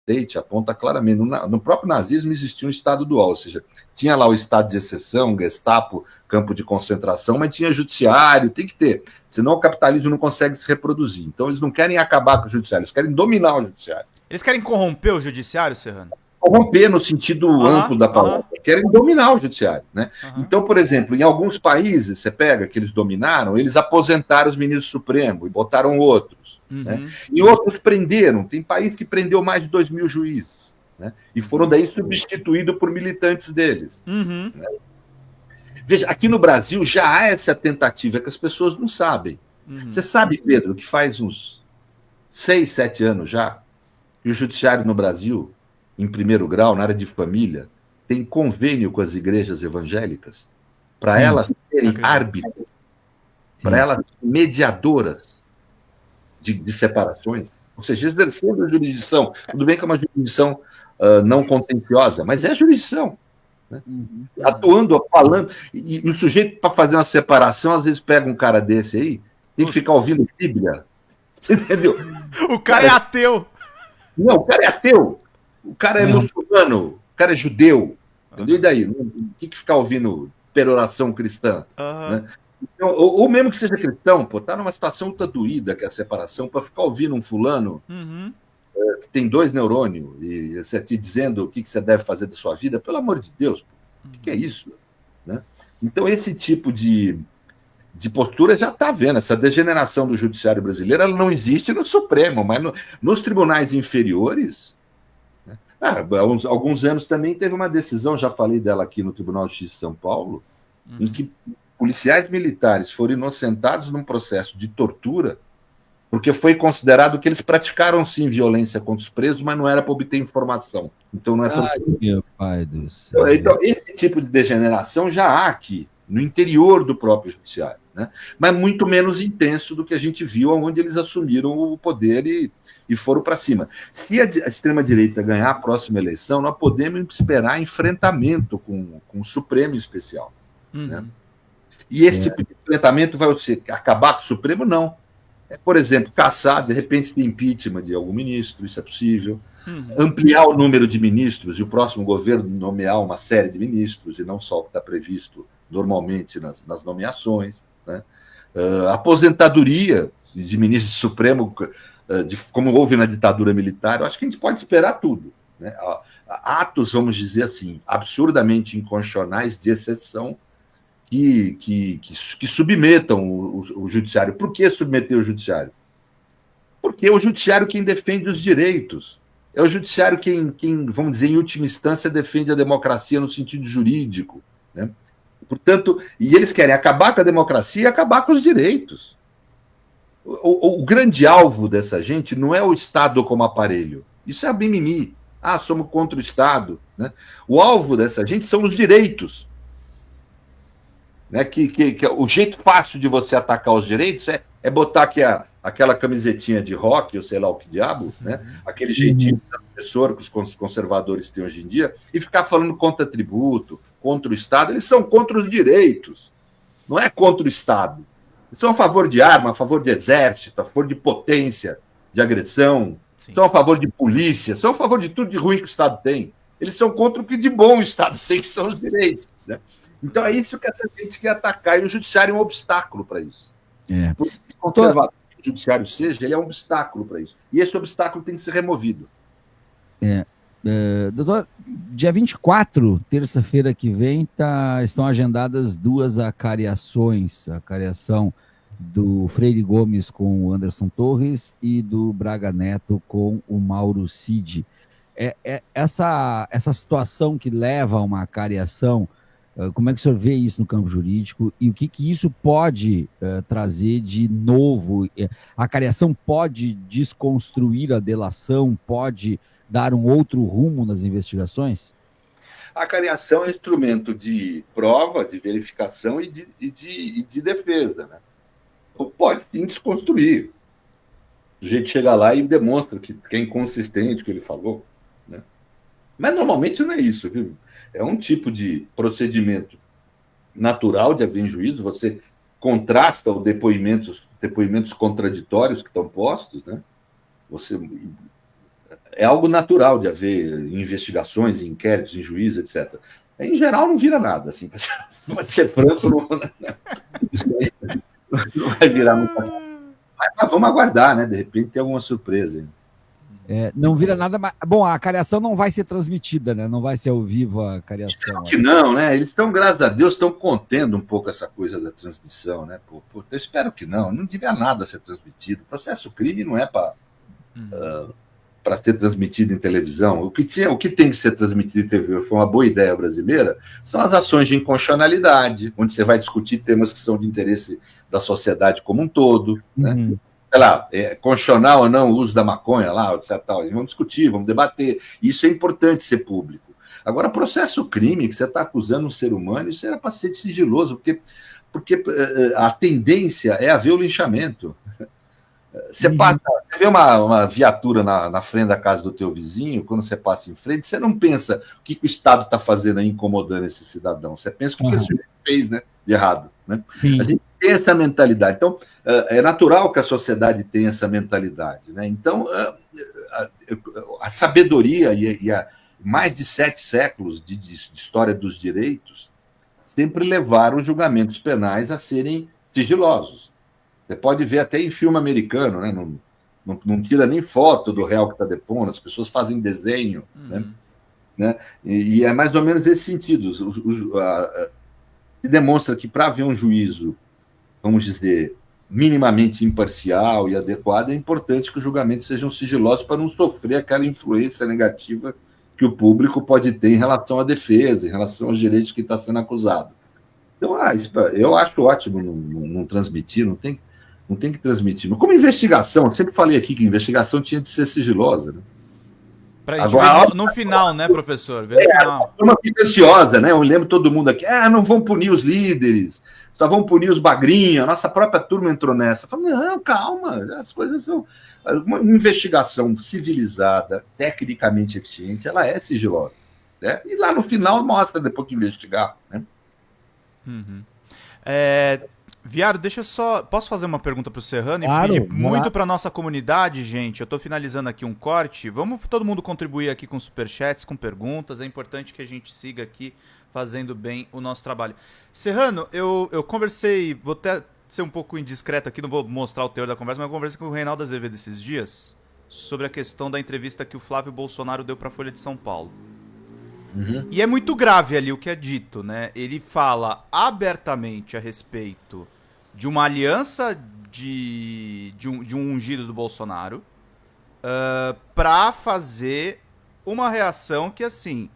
Tate aponta claramente, no próprio nazismo existia um estado dual, ou seja, tinha lá o estado de exceção, Gestapo, campo de concentração, mas tinha judiciário, tem que ter, senão o capitalismo não consegue se reproduzir. Então eles não querem acabar com o judiciário, eles querem dominar o judiciário. Eles querem corromper o judiciário, Serrano? Corromper no sentido amplo da palavra, querem dominar o judiciário, né? Então, por exemplo, em alguns países, você pega que eles dominaram, eles aposentaram os ministros supremos e botaram outros, né? E outros prenderam, tem país que prendeu mais de 2.000 juízes, né? E foram daí substituídos por militantes deles, né? Veja, aqui no Brasil já há essa tentativa que as pessoas não sabem. Você sabe, Pedro, que faz uns 6, 7 anos já que o judiciário no Brasil, em primeiro grau, na área de família, tem convênio com as igrejas evangélicas para elas serem árbitros, para elas mediadoras de separações, ou seja, exercendo a jurisdição. Tudo bem que é uma jurisdição não contenciosa, mas é jurisdição. Né? Atuando, falando, e o sujeito, para fazer uma separação, às vezes pega um cara desse aí, tem que ficar ouvindo Bíblia. Entendeu? O cara é ateu. Não, o cara é ateu. O cara é muçulmano, o cara é judeu, entendeu? E daí? O que ficar ouvindo peroração cristã? Né? Então, ou mesmo que seja cristão, pô, tá numa situação ultra doída que é a separação, para ficar ouvindo um fulano que tem 2 neurônios e você te dizendo o que você deve fazer da sua vida, pelo amor de Deus, o que é isso? Né? Então, esse tipo de postura já está vendo. Essa degeneração do judiciário brasileiro ela não existe no Supremo, mas nos tribunais inferiores. Há alguns anos também teve uma decisão, já falei dela aqui no Tribunal de Justiça de São Paulo, em que policiais militares foram inocentados num processo de tortura, porque foi considerado que eles praticaram sim violência contra os presos, mas não era para obter informação. Então não é tortura. Meu pai do céu. Então, esse tipo de degeneração já há aqui, no interior do próprio judiciário, né? Mas muito menos intenso do que a gente viu onde eles assumiram o poder e foram para cima. Se a extrema-direita ganhar a próxima eleição, nós podemos esperar enfrentamento com o Supremo em especial. Né? E esse tipo de enfrentamento vai acabar com o Supremo? Não. Por exemplo, caçar, de repente, tem impeachment de algum ministro, isso é possível. Ampliar o número de ministros e o próximo governo nomear uma série de ministros, e não só o que está previsto normalmente nas nomeações. Né? Aposentadoria de ministro supremo, como houve na ditadura militar, eu acho que a gente pode esperar tudo. Né? Atos, vamos dizer assim, absurdamente inconstitucionais de exceção que submetam o judiciário. Por que submeter o judiciário? Porque é o judiciário quem defende os direitos. É o judiciário quem, vamos dizer, em última instância, defende a democracia no sentido jurídico. Né? Portanto, e eles querem acabar com a democracia e acabar com os direitos. O grande alvo dessa gente não é o Estado como aparelho. Isso é a mimimi. Somos contra o Estado. Né? O alvo dessa gente são os direitos. Né? Que o jeito fácil de você atacar os direitos é botar aqui aquela camisetinha de rock, ou sei lá o que diabo, né? Aquele jeitinho da professora que os conservadores têm hoje em dia, e ficar falando contra tributo, contra o Estado. Eles são contra os direitos, não é contra o Estado. Eles são a favor de arma, a favor de exército, a favor de potência, de agressão, são a favor de polícia, são a favor de tudo de ruim que o Estado tem. Eles são contra o que de bom o Estado tem, que são os direitos. Né? Então é isso que essa gente quer atacar, e o judiciário é um obstáculo para isso. Por que conservador o judiciário seja, ele é um obstáculo para isso. E esse obstáculo tem que ser removido. Doutor, dia 24, terça-feira que vem, estão agendadas 2 acariações, a acariação do Freire Gomes com o Anderson Torres e do Braga Neto com o Mauro Cid. Essa situação que leva a uma acariação, como é que o senhor vê isso no campo jurídico e o que isso pode trazer de novo? A acariação pode desconstruir a delação, pode dar um outro rumo nas investigações? A acariação é instrumento de prova, de verificação e de defesa. Né? Pode sim desconstruir. O sujeito chega lá e demonstra que é inconsistente o que ele falou. Né? Mas normalmente não é isso, viu? É um tipo de procedimento natural de haver em juízo, você contrasta os depoimentos contraditórios que estão postos, né? é algo natural de haver investigações, inquéritos, em juízo, etc. Em geral, não vira nada, assim, para ser franco, não, isso aí não vai virar muita coisa. Mas vamos aguardar, né? De repente tem alguma surpresa. Não vira nada, mas... Bom, a cariação não vai ser transmitida, né? Não vai ser ao vivo a cariação. Espero que não, né? Eles estão, graças a Deus, estão contendo um pouco essa coisa da transmissão, né? Eu espero que não. Não devia nada ser transmitido. O processo crime não é para ser transmitido em televisão. O que tem que ser transmitido em TV, foi uma boa ideia brasileira, são as ações de inconstitucionalidade, onde você vai discutir temas que são de interesse da sociedade como um todo, né? Sei lá, constitucional ou não o uso da maconha lá, etc. Vamos discutir, vamos debater. Isso é importante ser público. Agora, processo crime, que você está acusando um ser humano, isso era para ser sigiloso, porque a tendência é haver o linchamento. Você vê uma viatura na frente da casa do teu vizinho, quando você passa em frente, você não pensa o que o Estado está fazendo aí incomodando esse cidadão. Você pensa o que esse sujeito fez, né, de errado. Né? Sim. A gente tem essa mentalidade. Então, é natural que a sociedade tenha essa mentalidade. Né? Então, a sabedoria e mais de 7 séculos de história dos direitos sempre levaram julgamentos penais a serem sigilosos. Você pode ver até em filme americano, né? Não tira nem foto do réu que está depondo, as pessoas fazem desenho. Né? E é mais ou menos esse sentido. Se demonstra que para haver um juízo, vamos dizer, minimamente imparcial e adequado, é importante que os julgamentos sejam sigilosos para não sofrer aquela influência negativa que o público pode ter em relação à defesa, em relação aos direitos que está sendo acusado. Então, eu acho ótimo não transmitir, não tem que transmitir. Mas como investigação, eu sempre falei aqui que a investigação tinha de ser sigilosa. Né? Pra gente ver no final, né, professor? Ver no final. Uma fica ansiosa, né? Eu lembro todo mundo aqui, não vão punir os líderes, só vão punir os bagrinhos, a nossa própria turma entrou nessa. Eu falei, não, calma, as coisas são... Uma investigação civilizada, tecnicamente eficiente, ela é sigilosa. Né? E lá no final mostra depois que investigar, né? Viário, deixa eu só... Posso fazer uma pergunta pro Serrano? Claro, E pedir muito pra nossa comunidade, gente. Eu tô finalizando aqui um corte. Vamos todo mundo contribuir aqui com superchats, com perguntas. É importante que a gente siga aqui fazendo bem o nosso trabalho. Serrano, eu conversei... Vou até ser um pouco indiscreto aqui, não vou mostrar o teor da conversa, mas eu conversei com o Reinaldo Azevedo esses dias sobre a questão da entrevista que o Flávio Bolsonaro deu pra Folha de São Paulo. E é muito grave ali o que é dito, né? Ele fala abertamente a respeito de uma aliança de um ungido do Bolsonaro pra fazer uma reação que, assim,